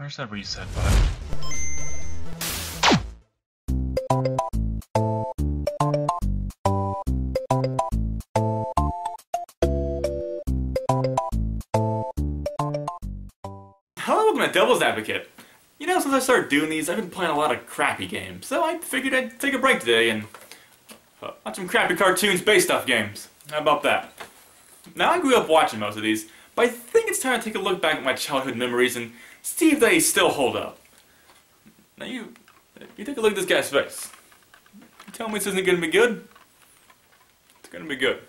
Where's that reset button? Hello, welcome to Devil's Advocate. You know, since I started doing these, I've been playing a lot of crappy games, so I figured I'd take a break today and watch some crappy cartoons-based stuff games. How about that? Now, I grew up watching most of these, but I think it's time to take a look back at my childhood memories and see if they still hold up. Now, you take a look at this guy's face. You tell me this isn't going to be good? It's going to be good.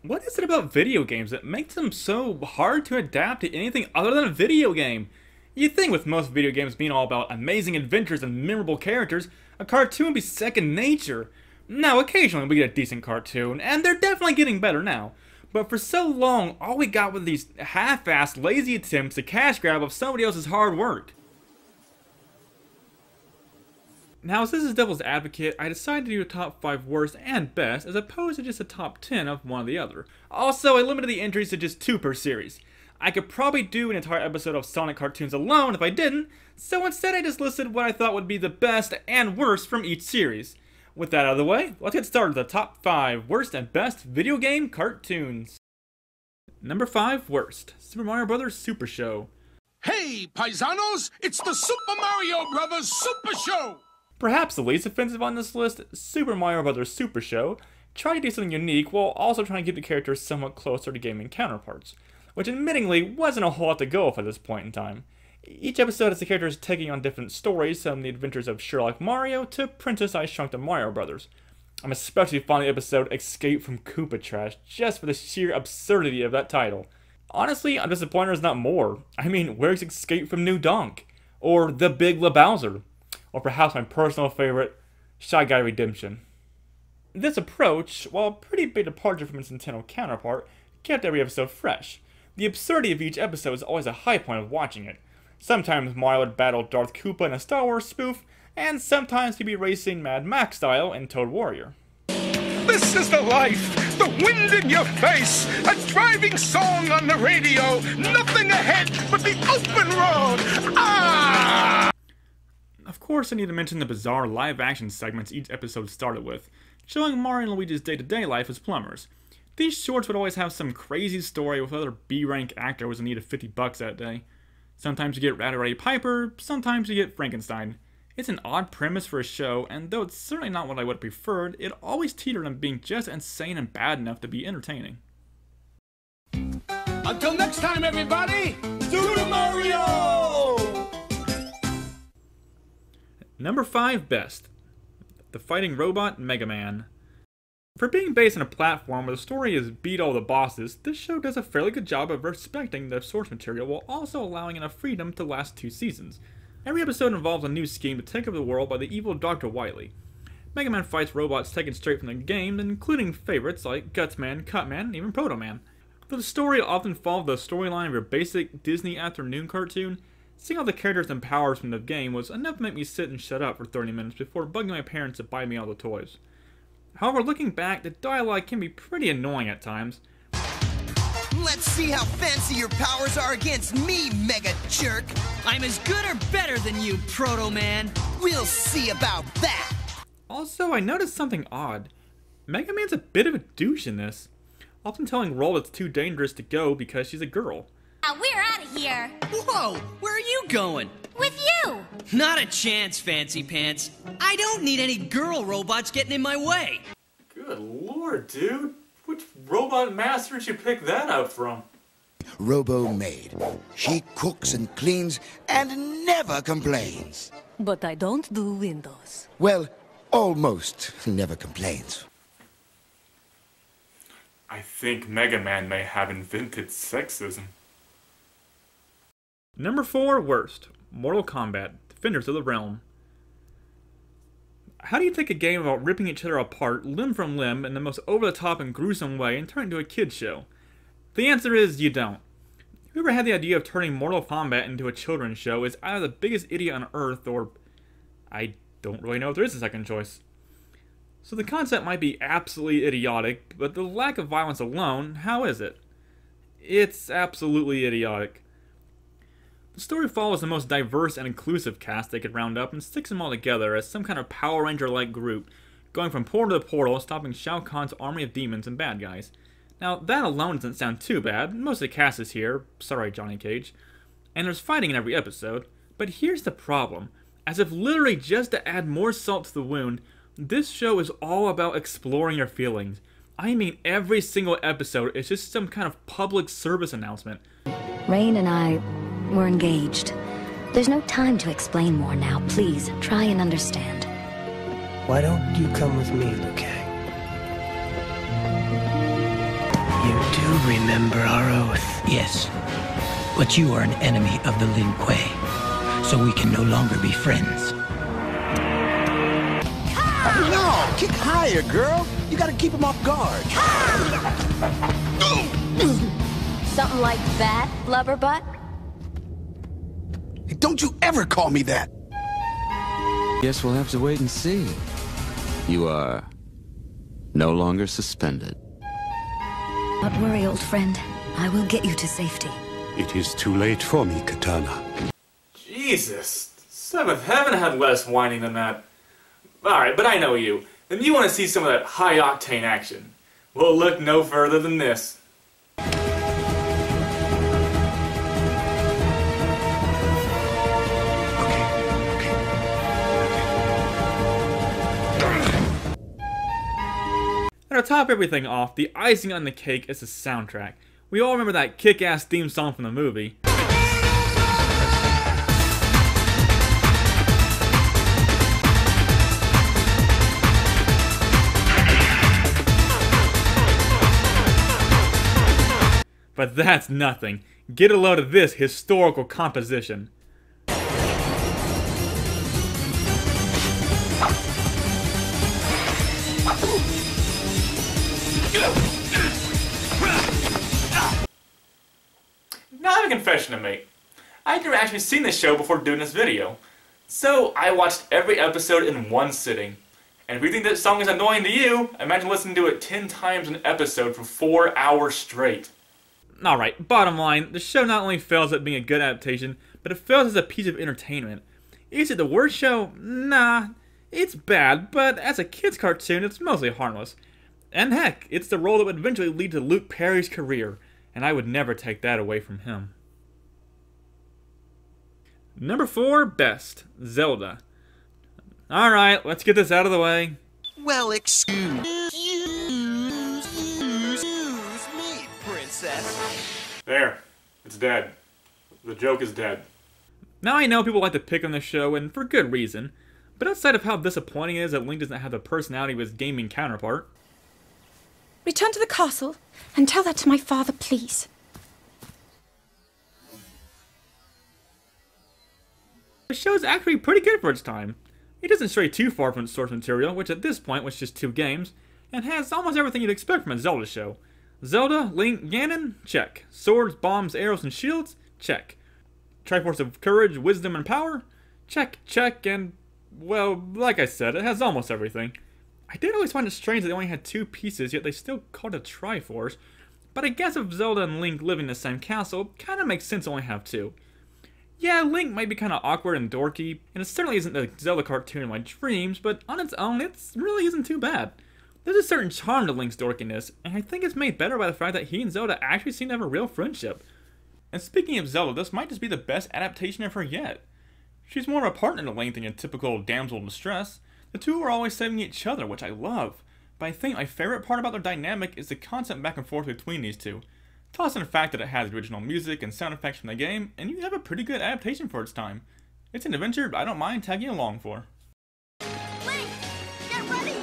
What is it about video games that makes them so hard to adapt to anything other than a video game? You'd think with most video games being all about amazing adventures and memorable characters, a cartoon would be second nature. Now, occasionally we get a decent cartoon, and they're definitely getting better now. But for so long, all we got were these half-assed, lazy attempts to cash grab of somebody else's hard work. Now, as this is Devil's Advocate, I decided to do a top 5 worst and best, as opposed to just a top 10 of one or the other. Also, I limited the entries to just 2 per series. I could probably do an entire episode of Sonic cartoons alone if I didn't, so instead I just listed what I thought would be the best and worst from each series. With that out of the way, let's get started with the top 5 worst and best video game cartoons. Number 5 worst, Super Mario Bros. Super Show. Hey, paisanos, it's the Super Mario Brothers Super Show! Perhaps the least offensive on this list, Super Mario Bros. Super Show tried to do something unique while also trying to keep the characters somewhat closer to gaming counterparts, which admittingly wasn't a whole lot to go off at this point in time. Each episode has the characters taking on different stories, from the adventures of Sherlock Mario to Princess I Shrunk the Mario Brothers. I'm especially fond of the episode Escape from Koopa Trash, just for the sheer absurdity of that title. Honestly, I'm disappointed there's not more. I mean, where's Escape from New Donk? Or The Big LeBowser? Or perhaps my personal favorite, Shy Guy Redemption. This approach, while a pretty big departure from its Nintendo counterpart, kept every episode fresh. The absurdity of each episode is always a high point of watching it. Sometimes Mario would battle Darth Koopa in a Star Wars spoof, and sometimes he'd be racing Mad Max style in Toad Warrior. This is the life, the wind in your face, a driving song on the radio, nothing ahead but the open road. Ah! Of course, I need to mention the bizarre live-action segments each episode started with, showing Mario and Luigi's day-to-day life as plumbers. These shorts would always have some crazy story with other B-rank actor was in need of $50 that day. Sometimes you get Roddy Piper, sometimes you get Frankenstein. It's an odd premise for a show, and though it's certainly not what I would have preferred, it always teetered on being just insane and bad enough to be entertaining. Until next time, everybody, Super Mario! Number 5 best, the fighting robot Mega Man. For being based on a platform where the story is beat all the bosses, this show does a fairly good job of respecting the source material while also allowing enough freedom to last 2 seasons. Every episode involves a new scheme to take over the world by the evil Dr. Wily. Mega Man fights robots taken straight from the game, including favorites like Gutsman, Cutman, and even Proto Man. Though the story often followed the storyline of your basic Disney afternoon cartoon, seeing all the characters and powers from the game was enough to make me sit and shut up for 30 minutes before bugging my parents to buy me all the toys. However, looking back, the dialogue can be pretty annoying at times. Let's see how fancy your powers are against me, mega jerk! I'm as good or better than you, Proto Man! We'll see about that! Also, I noticed something odd. Mega Man's a bit of a douche in this, often telling Roll it's too dangerous to go because she's a girl. We're out of here. Whoa! Where are you going? With you. Not a chance, Fancy Pants. I don't need any girl robots getting in my way. Good lord, dude. Which robot master did you pick that up from? Robo-Maid. She cooks and cleans and never complains. But I don't do windows. Well, almost never complains. I think Mega Man may have invented sexism. Number 4 worst, Mortal Kombat, Defenders of the Realm. How do you take a game about ripping each other apart, limb from limb, in the most over-the-top and gruesome way and turn it into a kid's show? The answer is you don't. Whoever had the idea of turning Mortal Kombat into a children's show is either the biggest idiot on earth or I don't really know if there is a second choice. So the concept might be absolutely idiotic, but the lack of violence alone, how is it? It's absolutely idiotic. The story follows the most diverse and inclusive cast they could round up and sticks them all together as some kind of Power Ranger-like group, going from portal to portal, stopping Shao Kahn's army of demons and bad guys. Now, that alone doesn't sound too bad. Most of the cast is here, sorry Johnny Cage, and there's fighting in every episode, but here's the problem. As if literally just to add more salt to the wound, this show is all about exploring your feelings. I mean, every single episode is just some kind of public service announcement. Rain and I were engaged. There's no time to explain more now. Please, try and understand. Why don't you come with me, Liu Kang? You do remember our oath. Yes, but you are an enemy of the Lin Kuei, so we can no longer be friends. No! Kick higher, girl! You gotta keep him off guard. Something like that, blubberbutt? Hey, don't you ever call me that! Guess we'll have to wait and see. You are no longer suspended. Don't worry, old friend. I will get you to safety. It is too late for me, Katana. Jesus. Seventh Heaven had less whining than that. Alright, but I know you. If you want to see some of that high-octane action, well, look no further than this. And to top everything off, the icing on the cake is the soundtrack. We all remember that kick-ass theme song from the movie. But that's nothing. Get a load of this historical composition. Now I have a confession to make. I'd never actually seen this show before doing this video. So I watched every episode in one sitting. And if you think that song is annoying to you, imagine listening to it 10 times an episode for 4 hours straight. Alright, bottom line, the show not only fails at being a good adaptation, but it fails as a piece of entertainment. Is it the worst show? Nah, it's bad, but as a kid's cartoon, it's mostly harmless. And heck, it's the role that would eventually lead to Luke Perry's career, and I would never take that away from him. Number 4, best, Zelda. Alright, let's get this out of the way. Well, excuse me, princess. There. It's dead. The joke is dead. Now I know people like to pick on this show, and for good reason, but outside of how disappointing it is that Link doesn't have the personality of his gaming counterpart, return to the castle and tell that to my father, please. the show is actually pretty good for its time. It doesn't stray too far from its source material, which at this point was just 2 games, and has almost everything you'd expect from a Zelda show. Zelda, Link, Ganon? Check. Swords, bombs, arrows, and shields? Check. Triforce of Courage, Wisdom, and Power? Check, check, and, well, like I said, it has almost everything. I did always find it strange that they only had 2 pieces, yet they still called it Triforce, but I guess if Zelda and Link live in the same castle, it kinda makes sense to only have 2. Yeah, Link might be kinda awkward and dorky, and it certainly isn't the Zelda cartoon in my dreams, but on its own, it really isn't too bad. There's a certain charm to Link's dorkiness, and I think it's made better by the fact that he and Zelda actually seem to have a real friendship. And speaking of Zelda, this might just be the best adaptation of her yet. She's more of a partner to Link than your typical damsel in distress. The two are always saving each other, which I love. But I think my favorite part about their dynamic is the constant back and forth between these two. Toss in the fact that it has original music and sound effects from the game, and you have a pretty good adaptation for its time. It's an adventure I don't mind tagging along for. Link, get ready!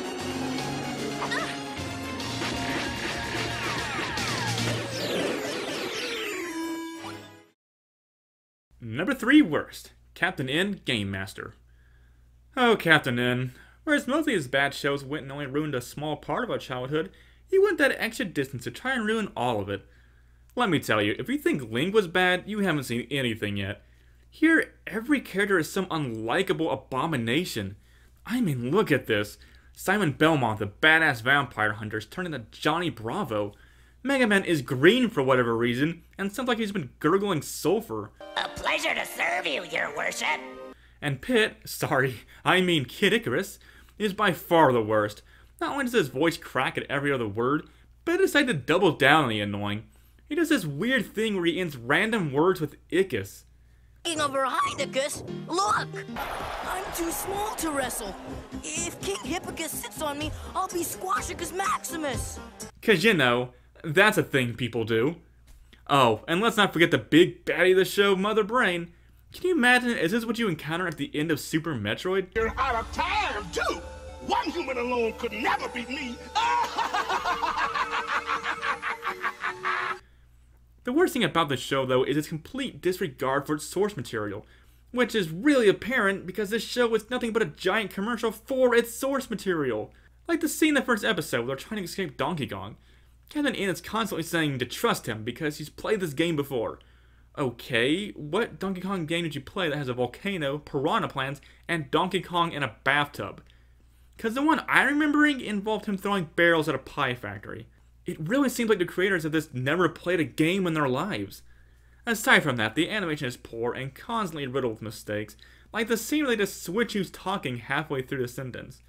Number 3 worst, Captain N Game Master. Oh, Captain N. Whereas most of his bad shows went and only ruined a small part of our childhood, he went that extra distance to try and ruin all of it. Let me tell you, if you think Link was bad, you haven't seen anything yet. Here, every character is some unlikable abomination. I mean, look at this. Simon Belmont, the badass vampire hunter, is turned into Johnny Bravo. Mega Man is green for whatever reason, and sounds like he's been gurgling sulfur. A pleasure to serve you, your worship. And Pit, sorry, I mean Kid Icarus, is by far the worst. Not only does his voice crack at every other word, but he decided to double down on the annoying. He does this weird thing where he ends random words with Icus. King over Hydicus, look! I'm too small to wrestle. If King Hippicus sits on me, I'll be Squashicus Maximus. Cause you know, that's a thing people do. Oh, and let's not forget the big baddie of the show, Mother Brain. Can you imagine, is this what you encounter at the end of Super Metroid? You're out of time, too! One human alone could never beat me! The worst thing about the show, though, is its complete disregard for its source material, which is really apparent because this show is nothing but a giant commercial for its source material. Like the scene in the first episode where they're trying to escape Donkey Kong. Captain N is constantly saying to trust him because he's played this game before. Okay, what Donkey Kong game did you play that has a volcano, piranha plants, and Donkey Kong in a bathtub? Because the one I'm remembering involved him throwing barrels at a pie factory. It really seems like the creators of this never played a game in their lives. Aside from that, the animation is poor and constantly riddled with mistakes, like the scene where they just switch who's talking halfway through the sentence.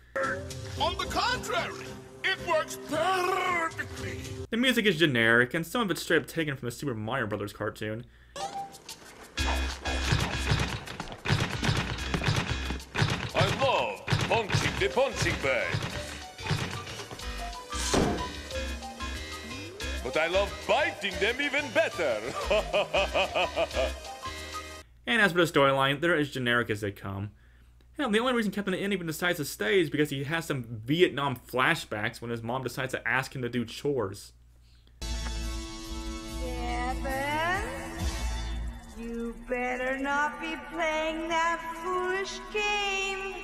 On the contrary, it works perfectly. The music is generic, and some of it's straight up taken from the Super Mario Bros. Cartoon. I love punching the punching bag. But I love biting them even better. And as for the storyline, they're as generic as they come. Hell, the only reason Captain N even decides to stay is because he has some Vietnam flashbacks when his mom decides to ask him to do chores. Kevin, you better not be playing that foolish game.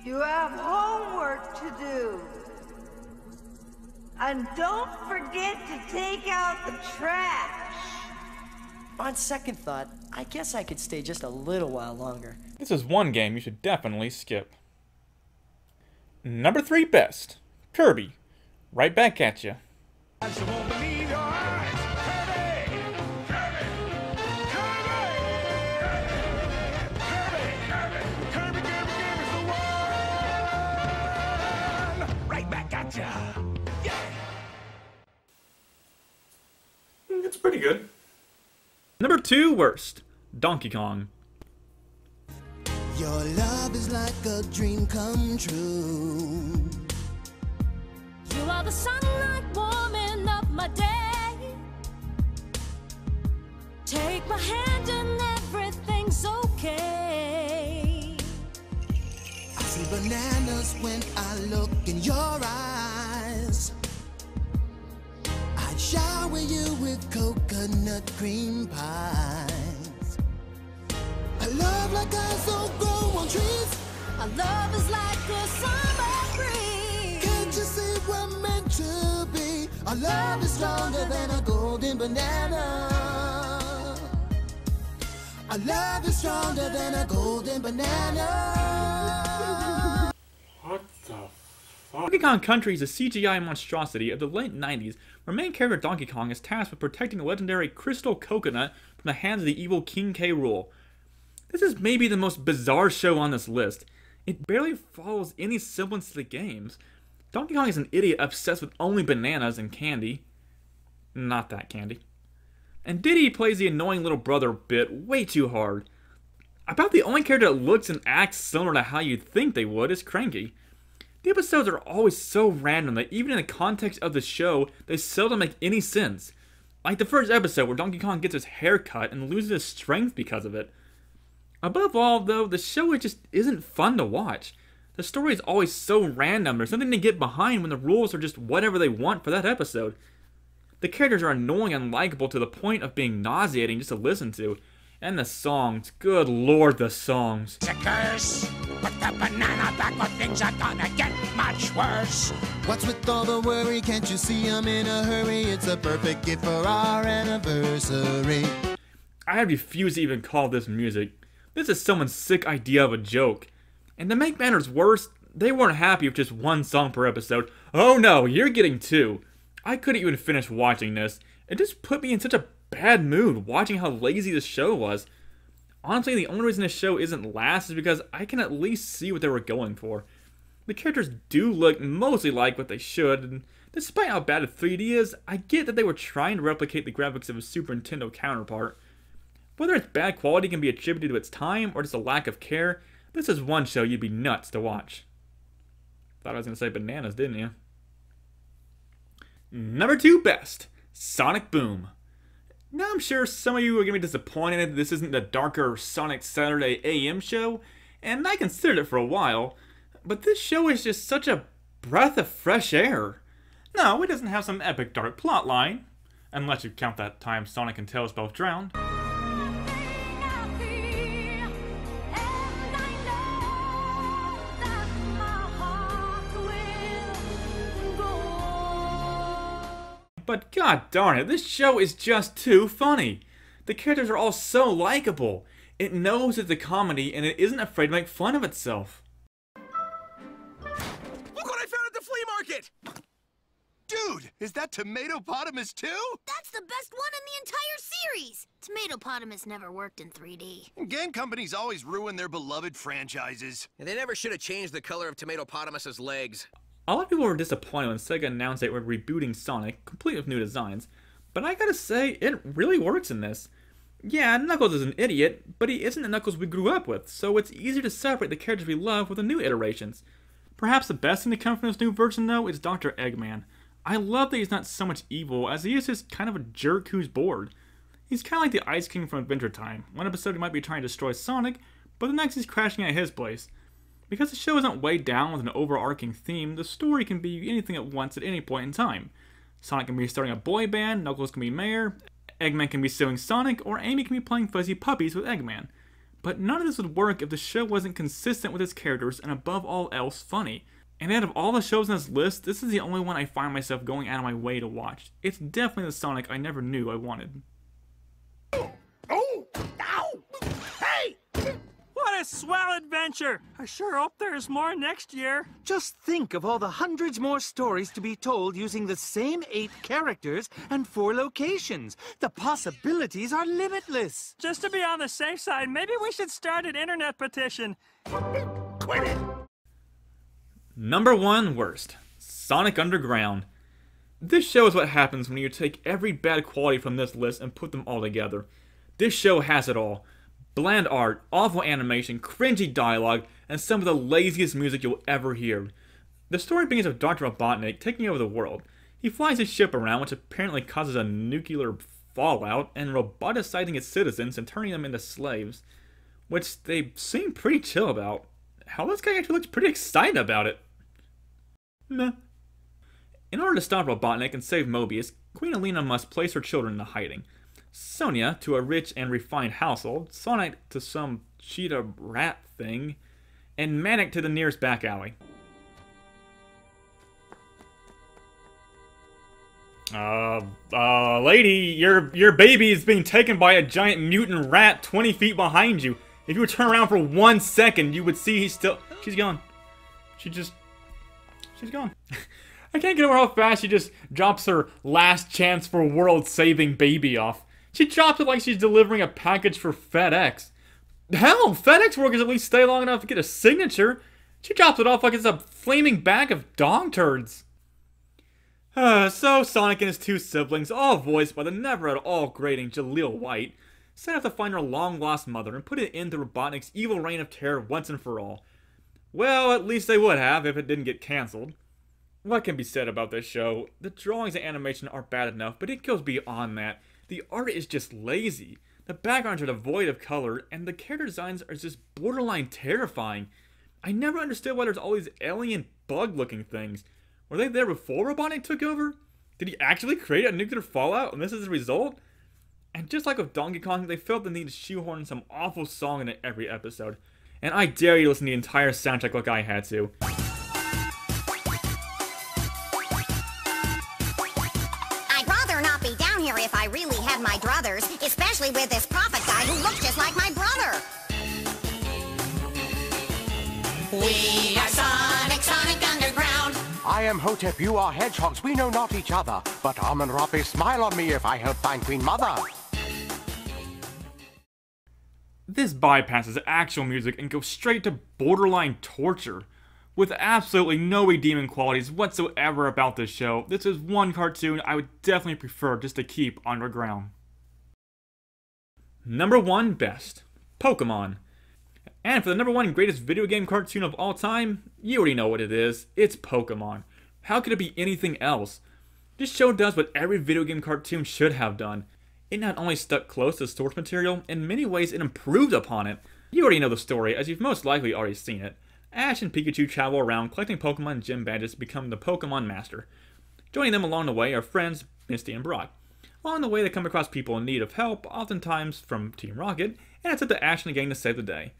You have homework to do. And don't forget to take out the trash. On second thought, I guess I could stay just a little while longer. This is one game you should definitely skip. Number 3 best, Kirby. Right back at you. It's pretty good. Number 2 worst, Donkey Kong. Your love is like a dream come true. You are the sunlight warming up my day. Take my hand and everything's okay. I see bananas when I look in your eyes. I'd shower you with coconut cream pies. A love like ours don't grow on trees. Our love is like a summer breeze. Can't you see we're meant to be? Our love is stronger than a golden banana. Our love is stronger than a golden banana. What the fuck? Donkey Kong Country is a CGI monstrosity of the late 90s where main character Donkey Kong is tasked with protecting the legendary Crystal Coconut from the hands of the evil King K. Rool. This is maybe the most bizarre show on this list. It barely follows any semblance to the games. Donkey Kong is an idiot obsessed with only bananas and candy. Not that candy. And Diddy plays the annoying little brother bit way too hard. About the only character that looks and acts similar to how you'd think they would is Cranky. The episodes are always so random that even in the context of the show, they seldom make any sense. Like the first episode where Donkey Kong gets his hair cut and loses his strength because of it. Above all, though, the show just isn't fun to watch. The story is always so random, there's nothing to get behind when the rules are just whatever they want for that episode. The characters are annoying and likable to the point of being nauseating just to listen to. And the songs, good lord, the songs. It's a curse, but the banana backward things are gonna get much worse. What's with all the worry? Can't you see I'm in a hurry? It's a perfect gift for our anniversary. I refuse to even call this music. This is someone's sick idea of a joke. And to make matters worse, they weren't happy with just one song per episode. Oh no, you're getting 2. I couldn't even finish watching this. It just put me in such a bad mood watching how lazy the show was. Honestly, the only reason this show isn't last is because I can at least see what they were going for. The characters do look mostly like what they should, and despite how bad the 3D is, I get that they were trying to replicate the graphics of a Super Nintendo counterpart. Whether its bad quality can be attributed to its time or just a lack of care, this is one show you'd be nuts to watch. Thought I was going to say bananas, didn't you? Number 2 best, Sonic Boom. Now I'm sure some of you are going to be disappointed that this isn't the darker Sonic Saturday AM show, and I considered it for a while, but this show is just such a breath of fresh air. No, it doesn't have some epic dark plotline, unless you count that time Sonic and Tails both drowned. But god darn it, this show is just too funny. The characters are all so likable. It knows it's a comedy and it isn't afraid to make fun of itself. Look what I found at the flea market! Dude, is that Tomatopotamus too? That's the best one in the entire series! Tomatopotamus never worked in 3D. Game companies always ruin their beloved franchises. And they never should have changed the color of Tomatopotamus's legs. A lot of people were disappointed when Sega announced they were rebooting Sonic, complete with new designs, but I gotta say, it really works in this. Yeah, Knuckles is an idiot, but he isn't the Knuckles we grew up with, so it's easier to separate the characters we love with the new iterations. Perhaps the best thing to come from this new version, though, is Dr. Eggman. I love that he's not so much evil, as he is just kind of a jerk who's bored. He's kind of like the Ice King from Adventure Time. One episode he might be trying to destroy Sonic, but the next he's crashing at his place. Because the show isn't weighed down with an overarching theme, the story can be anything at once at any point in time. Sonic can be starting a boy band, Knuckles can be mayor, Eggman can be suing Sonic, or Amy can be playing fuzzy puppies with Eggman. But none of this would work if the show wasn't consistent with its characters and above all else funny. And out of all the shows on this list, this is the only one I find myself going out of my way to watch. It's definitely the Sonic I never knew I wanted. Oh! Ow! Hey! What a swell adventure! I sure hope there's more next year. Just think of all the hundreds more stories to be told using the same 8 characters and 4 locations. The possibilities are limitless. Just to be on the safe side, maybe we should start an internet petition. Quit it! Number 1 worst, Sonic Underground. This show is what happens when you take every bad quality from this list and put them all together. This show has it all. Bland art, awful animation, cringy dialogue, and some of the laziest music you'll ever hear. The story begins with Dr. Robotnik taking over the world. He flies his ship around, which apparently causes a nuclear fallout, and roboticizing its citizens and turning them into slaves. Which they seem pretty chill about. Hell, this guy actually looks pretty excited about it. Meh. In order to stop Robotnik and save Mobius, Queen Alina must place her children into hiding. Sonia to a rich and refined household, Sonic to some cheetah rat thing, and Manic to the nearest back alley. Lady, your baby is being taken by a giant mutant rat 20 feet behind you. If you would turn around for 1 second, you would see she's gone. She's gone. I can't get over how fast she just drops her last chance for world-saving baby off. She drops it like she's delivering a package for FedEx. Hell, FedEx workers at least stay long enough to get a signature. She drops it off like it's a flaming bag of dog turds. So Sonic and his 2 siblings, all voiced by the never-at-all grating Jaleel White, set out to find their long-lost mother and put an end to Robotnik's evil reign of terror once and for all. Well, at least they would have if it didn't get cancelled. What can be said about this show? The drawings and animation are bad enough, but it goes beyond that. The art is just lazy. The backgrounds are devoid of color, and the character designs are just borderline terrifying. I never understood why there's all these alien bug-looking things. Were they there before Robotnik took over? Did he actually create a nuclear fallout, and this is the result? And just like with Donkey Kong, they felt the need to shoehorn some awful song into every episode. And I dare you to listen to the entire soundtrack like I had to. If I really had my druthers, especially with this prophet guy who looks just like my brother. We are Sonic, Sonic Underground. I Hotep, you are hedgehogs. We know not each other. But Amun-Ra smile on me if I help find Queen Mother. This bypasses actual music and goes straight to borderline torture. With absolutely no redeeming qualities whatsoever about this show, this is one cartoon I would definitely prefer just to keep underground. Number 1 best, Pokemon. And for the number 1 greatest video game cartoon of all time, you already know what it is. It's Pokemon. How could it be anything else? This show does what every video game cartoon should have done. It not only stuck close to the source material, in many ways it improved upon it. You already know the story, as you've most likely already seen it. Ash and Pikachu travel around collecting Pokemon gym badges to become the Pokemon Master. Joining them along the way are friends Misty and Brock. Along the way they come across people in need of help, oftentimes from Team Rocket, and it's up to Ash and the gang to save the day.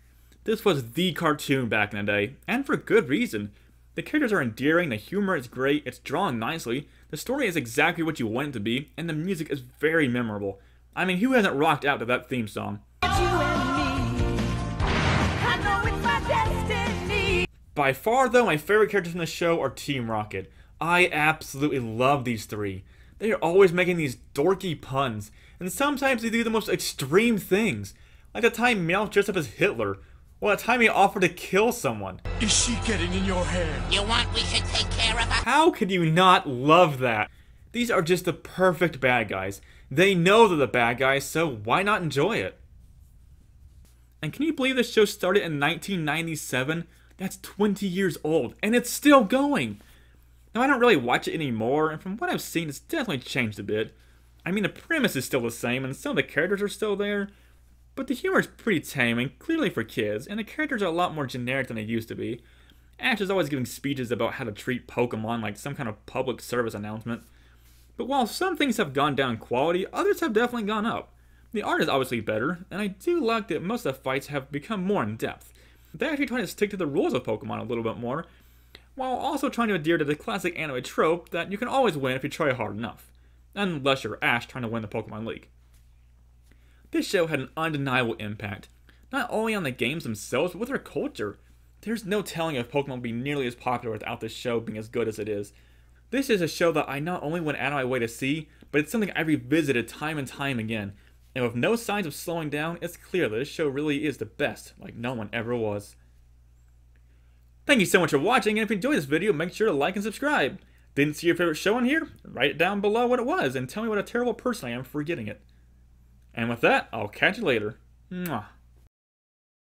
This was the cartoon back in the day, and for good reason. The characters are endearing, the humor is great, it's drawn nicely, the story is exactly what you want it to be, and the music is very memorable. I mean, who hasn't rocked out to that theme song? By far, though, my favorite characters from the show are Team Rocket. I absolutely love these three. They are always making these dorky puns, and sometimes they do the most extreme things. Like the time Meowth dressed up as Hitler, or the time he offered to kill someone. Is she getting in your hair? You want we should take care of her? How could you not love that? These are just the perfect bad guys. They know they're the bad guys, so why not enjoy it? And can you believe this show started in 1997? That's 20 years old, and it's still going! Now, I don't really watch it anymore, and from what I've seen, it's definitely changed a bit. I mean, the premise is still the same, and some of the characters are still there, but the humor is pretty tame and clearly for kids, and the characters are a lot more generic than they used to be. Ash is always giving speeches about how to treat Pokemon like some kind of public service announcement. But while some things have gone down in quality, others have definitely gone up. The art is obviously better, and I do like that most of the fights have become more in-depth. They actually try to stick to the rules of Pokemon a little bit more, while also trying to adhere to the classic anime trope that you can always win if you try hard enough. Unless you're Ash trying to win the Pokemon League. This show had an undeniable impact, not only on the games themselves, but with their culture. There's no telling if Pokemon would be nearly as popular without this show being as good as it is. This is a show that I not only went out of my way to see, but it's something I revisited time and time again. And with no signs of slowing down, it's clear that this show really is the best, like no one ever was. Thank you so much for watching, and if you enjoyed this video, make sure to like and subscribe. Didn't see your favorite show on here? Write it down below what it was, and tell me what a terrible person I am for forgetting it. And with that, I'll catch you later. Mwah.